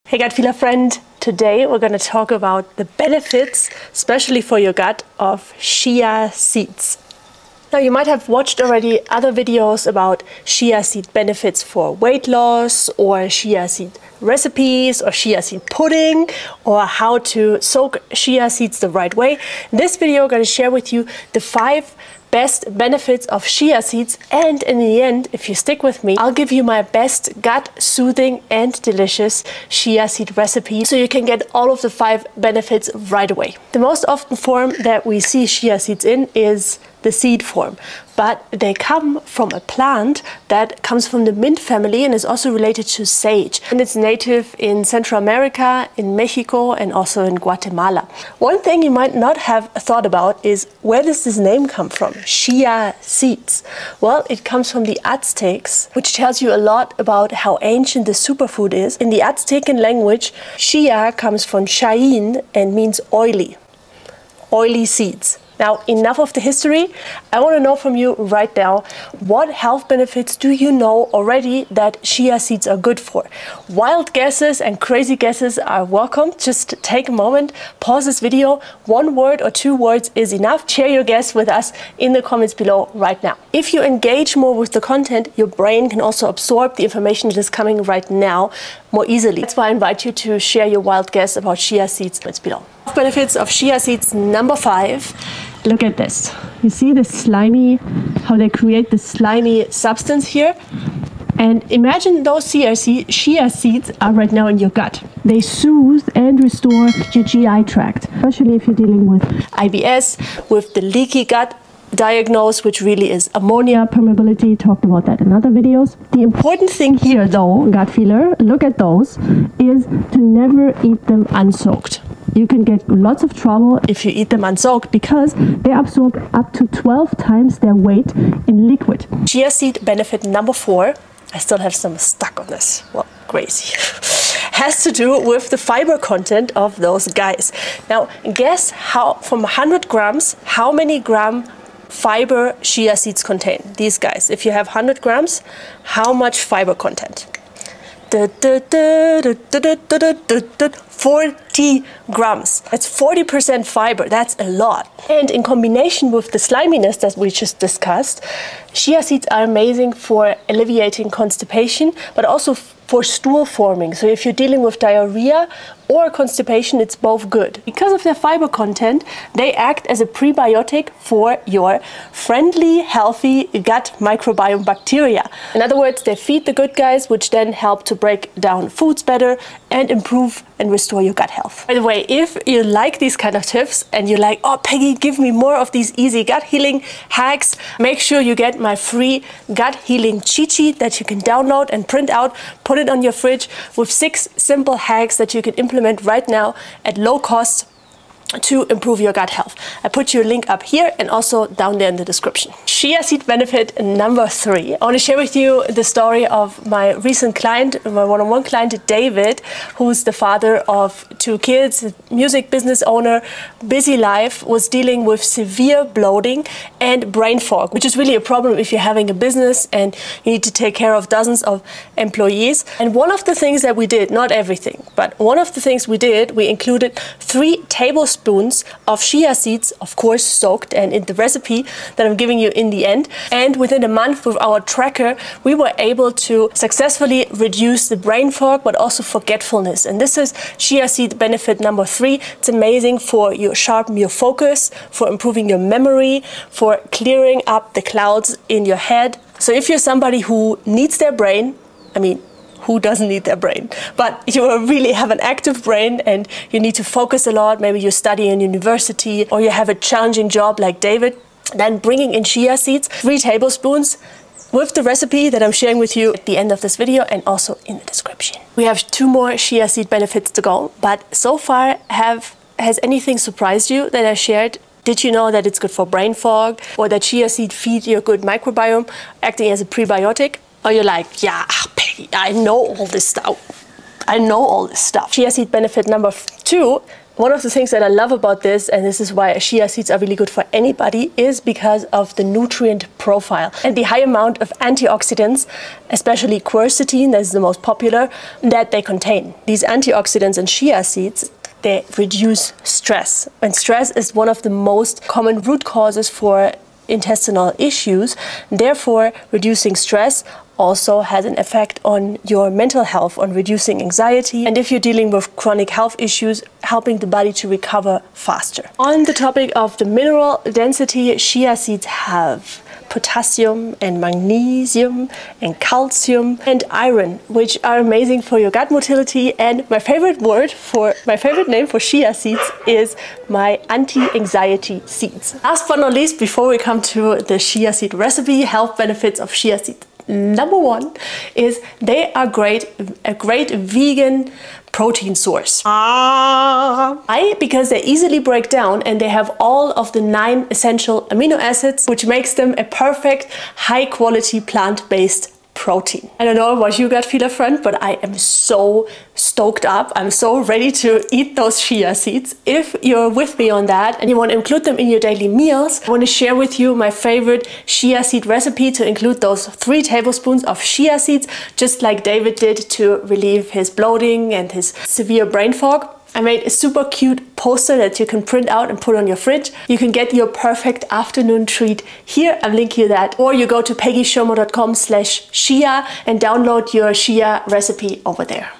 Hey gut feeler friend, today we're going to talk about the benefits, especially for your gut, of chia seeds. Now you might have watched already other videos about chia seed benefits for weight loss, or chia seed recipes, or chia seed pudding, or how to soak chia seeds the right way. In this video I'm going to share with you the 5 best benefits of chia seeds, and in the end, if you stick with me, I'll give you my best gut soothing and delicious chia seed recipe so you can get all of the 5 benefits right away. The most often form that we see chia seeds in is the seed form, but they come from a plant that comes from the mint family and is also related to sage, and it's native in Central America, in Mexico, and also in Guatemala. One thing you might not have thought about is, where does this name come from? Chia seeds. Well, it comes from the Aztecs, which tells you a lot about how ancient the superfood is. In the Aztecan language, chia comes from chayin and means oily seeds. Now, enough of the history. I want to know from you right now, what health benefits do you know already that chia seeds are good for? Wild guesses and crazy guesses are welcome. Just take a moment, pause this video. 1 word or 2 words is enough. Share your guess with us in the comments below right now. If you engage more with the content, your brain can also absorb the information that is coming right now more easily. That's why I invite you to share your wild guess about chia seeds. It's below. Benefits of chia seeds number 5. Look at this. You see the slimy, how they create the slimy substance here? And imagine those chia seeds are right now in your gut. They soothe and restore your GI tract, especially if you're dealing with IBS, with the leaky gut diagnosed, which really is ammonia permeability. Talked about that in other videos. The important thing here though, gut feeler, look at those, is to never eat them unsoaked. You can get lots of trouble if you eat them unsoaked because they absorb up to 12 times their weight in liquid. Chia seed benefit number 4, I still have some stuck on this, well, crazy, has to do with the fiber content of those guys. Now, guess how, from 100 grams, how many gram fiber chia seeds contain? These guys, if you have 100 grams, how much fiber content? 40 grams. That's 40% fiber. That's a lot. And in combination with the sliminess that we just discussed, chia seeds are amazing for alleviating constipation, but also for stool forming. So if you're dealing with diarrhea or constipation, it's both good. Because of their fiber content, they act as a prebiotic for your friendly, healthy gut microbiome bacteria. In other words, they feed the good guys, which then help to break down foods better and improve and restore your gut health. By the way, if you like these kind of tips and you're like, oh Peggy, give me more of these easy gut healing hacks, make sure you get my free gut healing cheat sheet that you can download and print out, put it on your fridge with 6 simple hacks that you can implement right now at low cost to improve your gut health. I put your link up here and also down there in the description. Chia seed benefit number 3. I want to share with you the story of my recent client, my one-on-one client, David, who's the father of 2 kids, music business owner, busy life, was dealing with severe bloating and brain fog, which is really a problem if you're having a business and you need to take care of dozens of employees. And one of the things that we did, not everything, but one of the things we did, we included 3 tablespoons of chia seeds, of course soaked and in the recipe that I'm giving you in the end. And within a month with our tracker, we were able to successfully reduce the brain fog, but also forgetfulness. And this is chia seed benefit number 3. It's amazing for you sharpen your focus, for improving your memory, for clearing up the clouds in your head. So if you're somebody who needs their brain, I mean, who doesn't need their brain? But you really have an active brain and you need to focus a lot. Maybe you study in university or you have a challenging job like David. Then bringing in chia seeds, 3 tablespoons with the recipe that I'm sharing with you at the end of this video and also in the description. We have 2 more chia seed benefits to go, but so far has anything surprised you that I shared? Did you know that it's good for brain fog, or that chia seed feed your good microbiome, acting as a prebiotic? Or you're like, yeah, Peggy, I know all this stuff. I know all this stuff. Chia seed benefit number 2. One of the things that I love about this, and this is why chia seeds are really good for anybody, is because of the nutrient profile and the high amount of antioxidants, especially quercetin, that is the most popular, that they contain. These antioxidants in chia seeds, they reduce stress. And stress is one of the most common root causes for intestinal issues. Therefore, reducing stress also has an effect on your mental health, on reducing anxiety, and if you're dealing with chronic health issues, helping the body to recover faster. On the topic of the mineral density, chia seeds have potassium and magnesium and calcium and iron, which are amazing for your gut motility. And my favorite name for chia seeds is my anti-anxiety seeds. Last but not least, before we come to the chia seed recipe, health benefits of chia seeds. Number 1 is they are a great vegan protein source. Why? Because they easily break down and they have all of the 9 essential amino acids, which makes them a perfect, high-quality plant-based protein. I don't know about you, gut feeler friend, but I am so stoked up. I'm so ready to eat those chia seeds. If you're with me on that and you want to include them in your daily meals, I want to share with you my favorite chia seed recipe to include those 3 tablespoons of chia seeds, just like David did to relieve his bloating and his severe brain fog. I made a super cute poster that you can print out and put on your fridge. You can get your perfect afternoon treat here. I'll link you that. Or you go to peggyschirmer.com/chia and download your chia recipe over there.